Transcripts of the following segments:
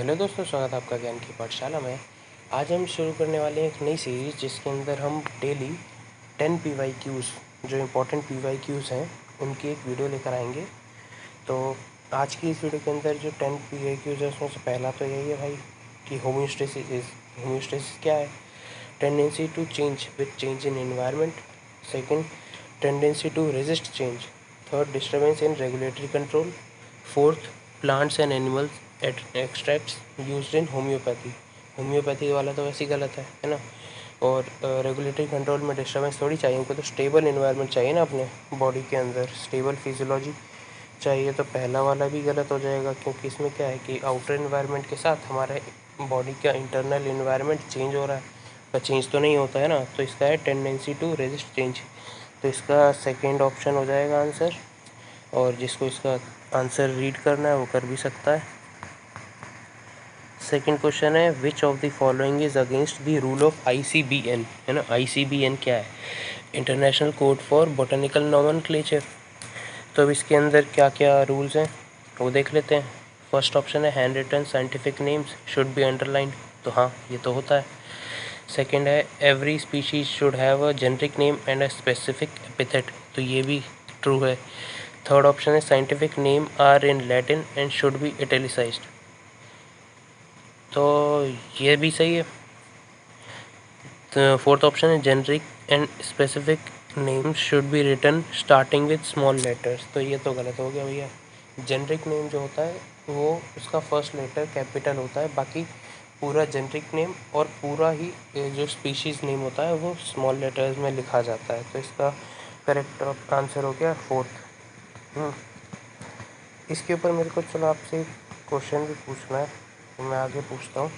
Hello दोस्तों, स्वागत है आपका ज्ञान की पाठशाला में। आज हम शुरू करने वाले हैं एक नई सीरीज़ जिसके अंदर हम डेली 10 PYQs जो इम्पोर्टेंट PYQs हैं उनकी एक वीडियो लेकर आएंगे। तो आज की इस वीडियो के अंदर जो 10 PYQs है उसमें से पहला तो यही है भाई कि होम्योस्टेसिस क्या है। Tendency to change with change in environment. Second, tendency to resist change. Third, disturbance in regulatory control. Fourth, plants and animals extracts used in homeopathy वाला तो वैसे ही गलत है ना। और रेगुलेटरी कंट्रोल में डिस्टर्बेंस थोड़ी चाहिए, उनको तो स्टेबल इन्वायरमेंट चाहिए ना अपने बॉडी के अंदर, स्टेबल फिजियोलॉजी चाहिए। तो पहला वाला भी गलत हो जाएगा क्योंकि इसमें क्या है कि आउटर इन्वायरमेंट के साथ हमारे बॉडी का इंटरनल इन्वायरमेंट चेंज हो रहा है, पर चेंज तो नहीं होता है ना। तो इसका है टेंडेंसी टू रेजिस्ट चेंज। तो इसका सेकेंड ऑप्शन हो जाएगा आंसर, और जिसको इसका आंसर रीड करना है वो कर भी सकता है। सेकंड क्वेश्चन है, which of the following is against the rule of ICBN, है ना। ICBN क्या है? International code for botanical nomenclature. तो अब इसके अंदर क्या क्या रूल्स हैं वो देख लेते हैं। फर्स्ट ऑप्शन है, hand written scientific names should be underlined. तो हाँ, ये तो होता है। सेकंड है, every species should have a generic name and a specific epithet. तो ये भी ट्रू है। थर्ड ऑप्शन है, scientific name are in Latin and should be italicised. तो ये भी सही है। तो फोर्थ ऑप्शन है, generic and specific name should be written starting with small letters. तो ये तो गलत हो गया भैया। जेनरिक नेम जो होता है वो उसका फर्स्ट लेटर कैपिटल होता है, बाकी पूरा जेनरिक नेम और पूरा ही जो स्पीशीज़ नेम होता है वो स्मॉल लेटर्स में लिखा जाता है। तो इसका करेक्ट आंसर हो गया फोर्थ। इसके ऊपर मेरे को चलो आपसे क्वेश्चन भी पूछना है, तो मैं आगे पूछता हूँ।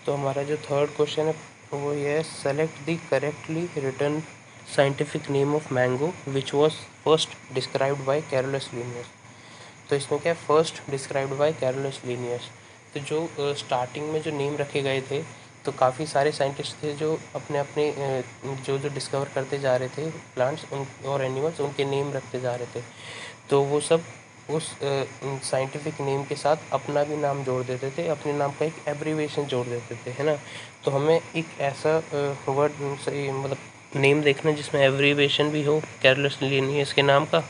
तो हमारा जो थर्ड क्वेश्चन है वो ये है, select the correctly written scientific name of mango which was first described by Carolus Linnaeus. तो इसमें क्या है, first described by Carolus Linnaeus. तो जो स्टार्टिंग में जो नेम रखे गए थे, तो काफ़ी सारे साइंटिस्ट थे जो अपने अपने जो जो डिस्कवर करते जा रहे थे प्लांट्स और एनिमल्स, उनके नेम रखते जा रहे थे। तो वो सब उस साइंटिफिक नेम के साथ अपना भी नाम जोड़ देते थे, अपने नाम का एक एब्रीविएशन जोड़ देते थे, है ना। तो हमें एक ऐसा वर्ड सही मतलब नेम देखना जिसमें एब्रीविएशन भी हो कैरोलस लीनियस के नाम का,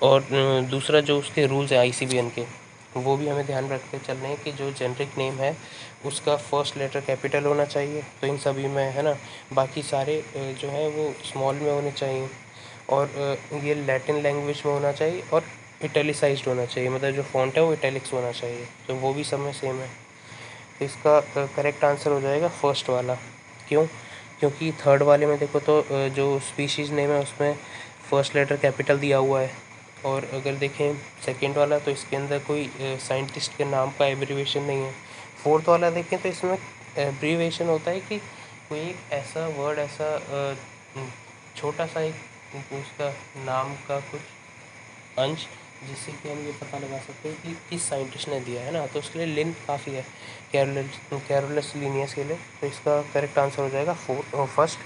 और दूसरा जो उसके रूल्स हैं ICBN के, वो भी हमें ध्यान रखते चलने हैं कि जो जेनरिक नेम है उसका फर्स्ट लेटर कैपिटल होना चाहिए, तो इन सभी में, है ना। बाकी सारे जो हैं वो स्मॉल में होने चाहिए, और ये लैटिन लैंग्वेज में होना चाहिए, और इटैलिसाइज्ड होना चाहिए, मतलब जो फ़ॉन्ट है वो इटैलिक्स होना चाहिए। तो वो भी सब में सेम है। तो इसका करेक्ट आंसर हो जाएगा फर्स्ट वाला। क्यों? क्योंकि थर्ड वाले में देखो तो जो स्पीशीज़ नेम है उसमें फर्स्ट लेटर कैपिटल दिया हुआ है, और अगर देखें सेकंड वाला तो इसके अंदर कोई साइंटिस्ट के नाम का एब्रीविएशन नहीं है। फोर्थ वाला देखें तो इसमें एब्रीविएशन होता है कि कोई एक ऐसा वर्ड, ऐसा छोटा सा एक उसका नाम का कुछ अंश, जिससे कि हम ये पता लगा सकते हैं कि किस साइंटिस्ट ने दिया है ना। तो उसके लिए लिन काफ़ी है कैरोलस लीनियस के लिए। तो इसका करेक्ट आंसर हो जाएगा फर्स्ट।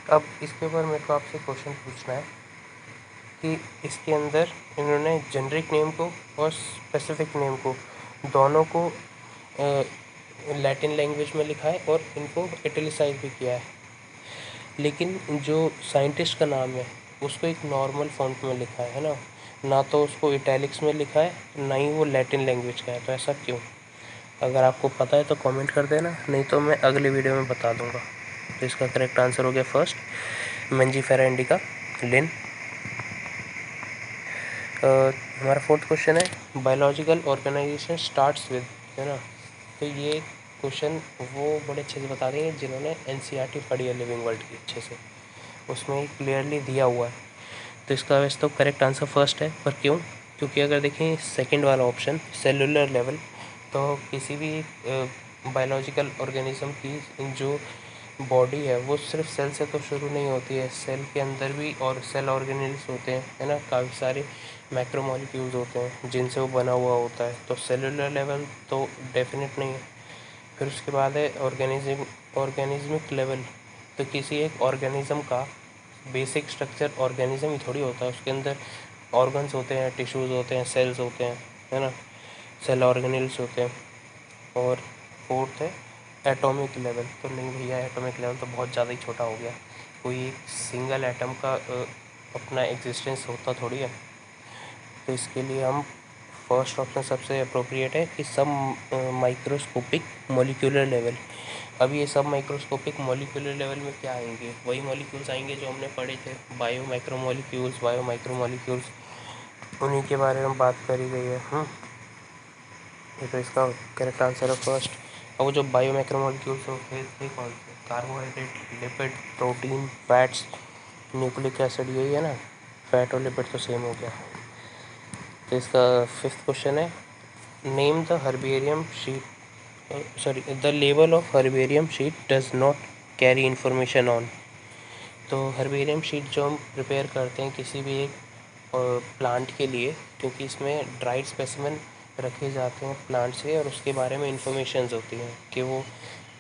अब इसके ऊपर मेरे को आपसे क्वेश्चन पूछना है कि इसके अंदर इन्होंने जेनरिक नेम को और स्पेसिफिक नेम को दोनों को लैटिन लैंग्वेज में लिखा है और इनको इटैलिसाइज भी किया है, लेकिन जो साइंटिस्ट का नाम है उसको एक नॉर्मल फॉन्ट में लिखा है ना। ना तो उसको इटैलिक्स में लिखा है, ना ही वो लैटिन लैंग्वेज का है। तो ऐसा क्यों? अगर आपको पता है तो कमेंट कर देना, नहीं तो मैं अगले वीडियो में बता दूंगा। तो इसका करेक्ट आंसर हो गया फर्स्ट, मंजीफेरा इंडिका लिन। हमारा फोर्थ क्वेश्चन है, बायोलॉजिकल ऑर्गेनाइजेशन स्टार्ट्स विद, है ना। तो ये क्वेश्चन वो बड़े अच्छे से बता देंगे जिन्होंने NCERT पढ़ी है लिविंग वर्ल्ड की अच्छे से, उसमें क्लियरली दिया हुआ है। तो इसका वैसे तो करेक्ट आंसर फर्स्ट है, पर क्यों? क्योंकि अगर देखें सेकंड वाला ऑप्शन सेलुलर लेवल, तो किसी भी बायोलॉजिकल ऑर्गेनिज्म की जो बॉडी है वो सिर्फ सेल से तो शुरू नहीं होती है, सेल के अंदर भी और सेल ऑर्गेनेल्स होते हैं, है ना। काफ़ी सारे मैक्रोमॉलिक्यूल्स होते हैं जिनसे वो बना हुआ होता है। तो सेलुलर लेवल तो डेफिनेट नहीं है। फिर उसके बाद है ऑर्गेनिज्मिक लेवल। तो किसी एक ऑर्गेनिज्म का बेसिक स्ट्रक्चर ऑर्गेनिज्म ही थोड़ी होता है, उसके अंदर ऑर्गन्स होते हैं, टिश्यूज़ होते हैं, सेल्स होते हैं, है ना, सेल ऑर्गेनेल्स होते हैं। और फोर्थ है एटॉमिक लेवल। तो नहीं भैया, एटॉमिक लेवल तो बहुत ज़्यादा ही छोटा हो गया, कोई एक सिंगल एटम का अपना एग्जिस्टेंस होता थोड़ी है। तो इसके लिए हम फर्स्ट ऑप्शन सबसे अप्रोप्रिएट है कि सब माइक्रोस्कोपिक मॉलिक्यूलर लेवल। अब ये सब माइक्रोस्कोपिक मॉलिक्यूलर लेवल में क्या आएंगे, वही मॉलिक्यूल्स आएंगे जो हमने पढ़े थे, बायो माइक्रोमॉलिक्यूल्स, उन्हीं के बारे में बात करी गई है। ये तो इसका करेक्ट आंसर है फर्स्ट। और वो जो बायो माइक्रोमॉलिक्यूल्स होते थे कौन से, carbohydrate, lipid, protein, fats, nucleic acid, यही है ना। फैट और लिपिड तो सेम हो गया। तो इसका फिफ्थ क्वेश्चन है, name the herbarium sheet the level of herbarium sheet does not carry information on. तो हर्बेरियम शीट जो हम प्रिपेयर करते हैं किसी भी एक प्लांट के लिए, क्योंकि इसमें ड्राइड स्पेसिमेन रखे जाते हैं प्लांट से और उसके बारे में इंफॉर्मेशंस होती हैं कि वो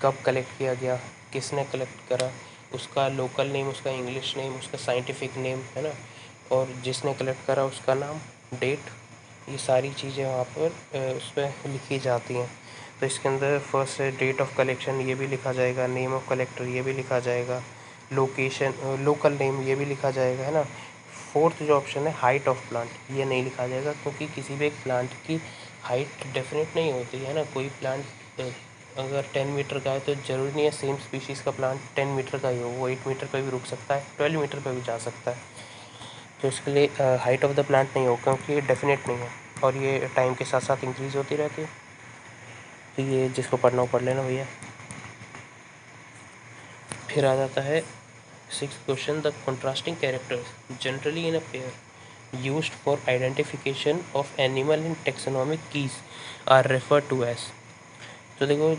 कब कलेक्ट किया गया, किसने कलेक्ट करा, उसका लोकल नेम, उसका इंग्लिश नेम, उसका साइंटिफिक नेम, है ना, और जिसने कलेक्ट करा उसका नाम, डेट, ये सारी चीज़ें वहाँ पर उस पर लिखी जाती हैं। तो इसके अंदर फर्स्ट है डेट ऑफ कलेक्शन, ये भी लिखा जाएगा, नेम ऑफ कलेक्टर ये भी लिखा जाएगा, लोकेशन, लोकल नेम ये भी लिखा जाएगा, है ना। फोर्थ जो ऑप्शन है हाइट ऑफ प्लांट, ये नहीं लिखा जाएगा क्योंकि किसी भी एक प्लांट की हाइट डेफिनेट नहीं होती है ना। कोई प्लांट अगर 10 मीटर का है तो ज़रूरी नहीं है सेम स्पीशीज़ का प्लांट 10 मीटर का ही हो, वो 8 मीटर पर भी रुक सकता है, 12 मीटर पर भी जा सकता है। तो इसके लिए हाइट ऑफ द प्लांट नहीं हो क्योंकि ये डेफिनेट नहीं है और ये टाइम के साथ साथ इंक्रीज़ होती रहती है। तो ये जिसको पढ़ना हो पढ़ लेना भैया। फिर आ जाता है six question, the contrasting characters generally in a pair used for identification of animal in taxonomic keys are refer to as. तो देखो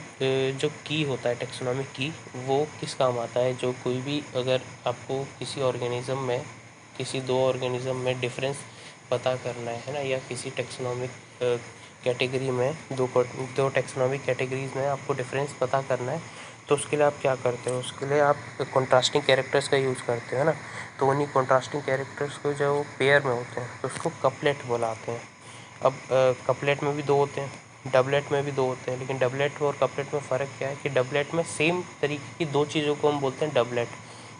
जो की होता है टेक्सोनॉमिक की, वो किस काम आता है, जो कोई भी अगर आपको किसी ऑर्गेनिज्म में, किसी दो ऑर्गेनिज्म में डिफरेंस पता करना है ना, या किसी टेक्सोनॉमिक कैटेगरी में दो टेक्सोनॉमिक कैटेगरीज में आपको डिफरेंस पता करना है, तो उसके लिए आप क्या करते हो, उसके लिए आप कंट्रास्टिंग कैरेक्टर्स का यूज़ करते हो ना। तो उन्हीं कंट्रास्टिंग कैरेक्टर्स को जो पेयर में होते हैं तो उसको कपलेट बुलाते हैं। अब कपलेट में भी दो होते हैं, डबलेट में भी दो होते हैं, लेकिन डबलेट और कपलेट में फ़र्क क्या है कि डबलेट में सेम तरीके की दो चीज़ों को हम बोलते हैं डबलेट,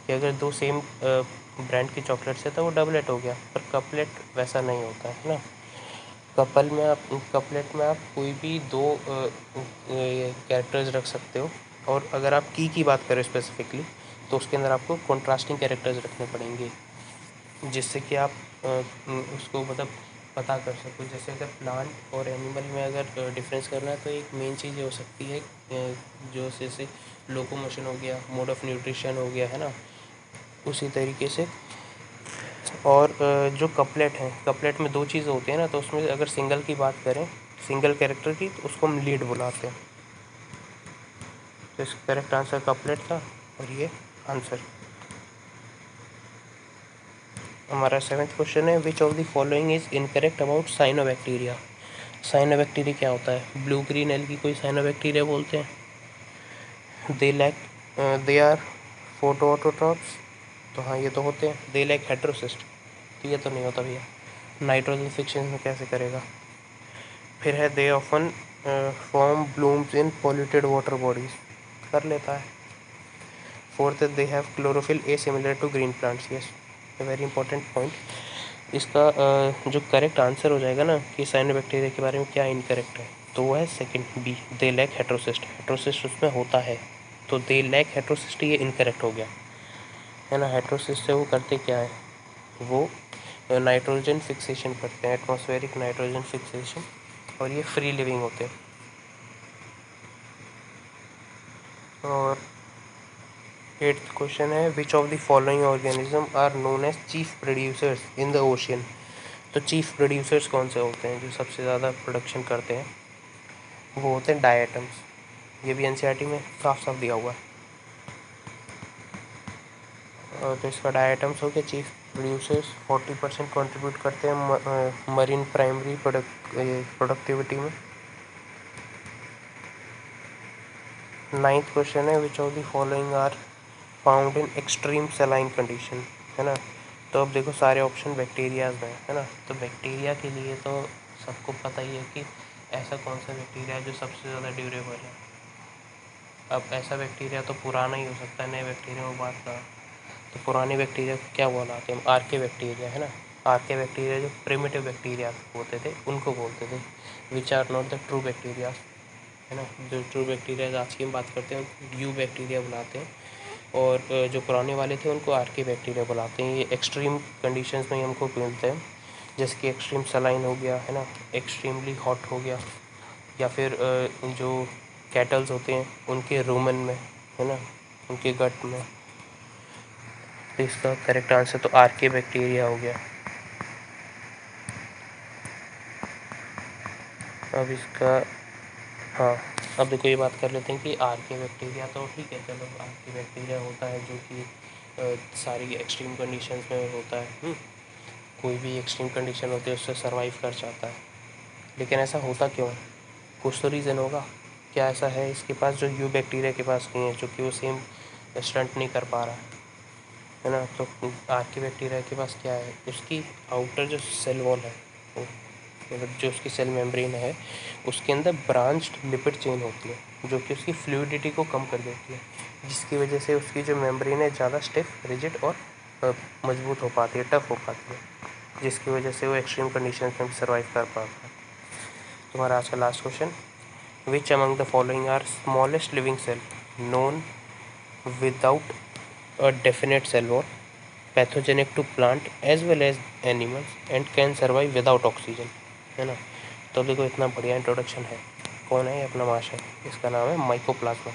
कि अगर दो सेम ब्रांड की चॉकलेट्स है तो वो डबलेट हो गया, पर कपलेट वैसा नहीं होता है ना। कपलेट में आप कोई भी दो कैरेक्टर्स रख सकते हो, और अगर आप की बात करें स्पेसिफिकली तो उसके अंदर आपको कॉन्ट्रास्टिंग कैरेक्टर्स रखने पड़ेंगे, जिससे कि आप उसको मतलब पता कर सको। जैसे अगर प्लांट और एनिमल में अगर डिफरेंस करना है तो एक मेन चीज़ ये हो सकती है जो जैसे लोकोमोशन हो गया, मोड ऑफ न्यूट्रिशन हो गया, है ना, उसी तरीके से। और जो कपलेट है, कपलेट में दो चीज़ें होती हैं ना, तो उसमें अगर सिंगल की बात करें, सिंगल कैरेक्टर की, तो उसको हम लीड बुलाते हैं। तो इसका करेक्ट आंसर कपलेट था और ये आंसर। हमारा सेवन्थ क्वेश्चन है, which of the following is incorrect about cyanobacteria. Cyanobacteria क्या होता है, ब्लू ग्रीन एल की कोई साइनोबैक्टीरिया बोलते हैं। दे लैक दे आर फोटोऑटोट्रॉप्स, तो हाँ ये तो होते हैं। दे लैक हेट्रोसिस्ट, तो ये तो नहीं होता भैया, नाइट्रोजन फिक्शन में कैसे करेगा। फिर है they often form blooms in polluted water bodies, कर लेता है। फोर्थ है they have chlorophyll a similar to green plants, yes, very important point. इसका जो करेक्ट आंसर हो जाएगा ना कि साइनोबैक्टीरिया के बारे में क्या इनकरेक्ट है, तो वो है second B, they lack heterocyst. Heterocyst उसमें होता है, तो दे लैक हेट्रोसिस्ट ये इनकरेक्ट हो गया, है ना। हेट्रोसिस्ट से वो करते क्या है, वो नाइट्रोजन फिक्सेशन करते हैं, एटमॉस्फेरिक नाइट्रोजन फिक्सेशन, और ये फ्री लिविंग होते हैं। और एट्थ क्वेश्चन है, which of the following organism are known as chief producers in the ocean. तो चीफ प्रोड्यूसर्स कौन से होते हैं जो सबसे ज़्यादा प्रोडक्शन करते हैं, वो होते हैं डायटम्स। ये भी एनसीईआरटी में साफ साफ दिया हुआ है। और तो इसका डायटम्स हो गया चीफ प्रोड्यूसर्स, 40% कंट्रीब्यूट करते हैं मरीन प्राइमरी प्रोडक्टिविटी में। नाइन्थ क्वेश्चन है, which of the following are found in extreme saline condition, है ना। तो अब देखो सारे ऑप्शन बैक्टीरियाज में है ना, तो बैक्टीरिया के लिए तो सबको पता ही है कि ऐसा कौन सा बैक्टीरिया है जो सबसे ज़्यादा ड्यूरेबल है? अब ऐसा बैक्टीरिया तो पुराना ही हो सकता है, नए बैक्टीरिया में बात करा। तो पुराने बैक्टीरिया को क्या बोलाते हैं? आर्के बैक्टीरिया, है ना। आर्के बैक्टीरिया जो प्रिमिटिव बैक्टीरिया होते थे उनको बोलते थे, which are not the true bacteria, है ना। जो ट्रू बैक्टीरिया आज की हम बात करते हैं उनको यू बैक्टीरिया बुलाते हैं, और जो पुराने वाले थे उनको आर्के बैक्टीरिया बुलाते हैं। ये एक्सट्रीम कंडीशंस में हमको मिलते हैं, जैसे कि एक्सट्रीम सलाइन हो गया, है ना, एक्सट्रीमली हॉट हो गया, या फिर जो कैटल्स होते हैं उनके रूमन में, है ना, उनके गट में। तो इसका करेक्ट आंसर तो आर्के बैक्टीरिया हो गया। अब इसका, हाँ, अब देखो ये बात कर लेते हैं कि आर्के बैक्टीरिया तो ठीक है, चलो आर्के बैक्टीरिया होता है जो कि सारी एक्सट्रीम कंडीशंस में होता है। कोई भी एक्सट्रीम कंडीशन होती है उससे सर्वाइव कर जाता है। लेकिन ऐसा होता क्यों है? कुछ तो रीज़न होगा। क्या ऐसा है इसके पास जो यू बैक्टीरिया के पास नहीं है, जो कि वो सेम स्टंट नहीं कर पा रहा है ना। तो आर्के बैक्टीरिया के पास क्या है, उसकी आउटर जो सेल वॉल है, मतलब जो उसकी सेल मेम्ब्रेन है, उसके अंदर ब्रांच्ड लिपिड चेन होती है जो कि उसकी फ्लूइडिटी को कम कर देती है, जिसकी वजह से उसकी जो मेम्ब्रेन है ज़्यादा स्टिफ, रिजिड और मजबूत हो पाती है, टफ हो पाती है, जिसकी वजह से वो एक्सट्रीम कंडीशन में सर्वाइव कर पाता है। तुम्हारा आज का last question, which among the following are smallest living cell known without a definite cell wall, pathogenic to plant as well as animals and can survive without oxygen, है ना। तो देखो इतना बढ़िया इंट्रोडक्शन है। कौन है ये? अपना महाशय, इसका नाम है mycoplasma.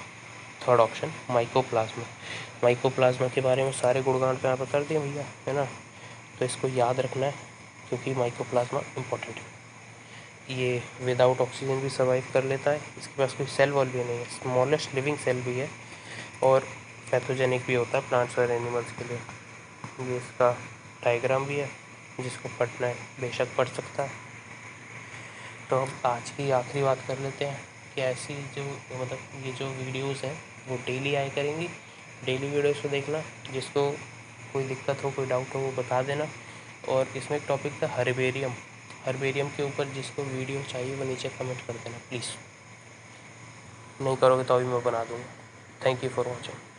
Third option mycoplasma. Mycoplasma के बारे में सारे गुणगान पे यहाँ पर कर दिए भैया, है ना। तो इसको याद रखना है क्योंकि माइकोप्लाज्मा इम्पोर्टेंट है। ये विदाउट ऑक्सीजन भी सर्वाइव कर लेता है, इसके पास कोई सेल वॉल भी नहीं है, स्मॉलेस्ट लिविंग सेल भी है, और पैथोजेनिक भी होता है प्लांट्स और एनिमल्स के लिए। ये इसका डायग्राम भी है, जिसको पढ़ना है बेशक पढ़ सकता है। तो हम आज की आखिरी बात कर लेते हैं कि ऐसी जो, मतलब ये जो वीडियोस हैं वो डेली आया करेंगी। डेली वीडियोस को देखना, जिसको कोई दिक्कत हो, कोई डाउट हो वो बता देना। और इसमें एक टॉपिक था हर्बेरियम, हर्बेरियम के ऊपर जिसको वीडियो चाहिए वो नीचे कमेंट कर देना प्लीज़। नहीं करोगे तो अभी मैं बना दूँगा। Thank you for watching.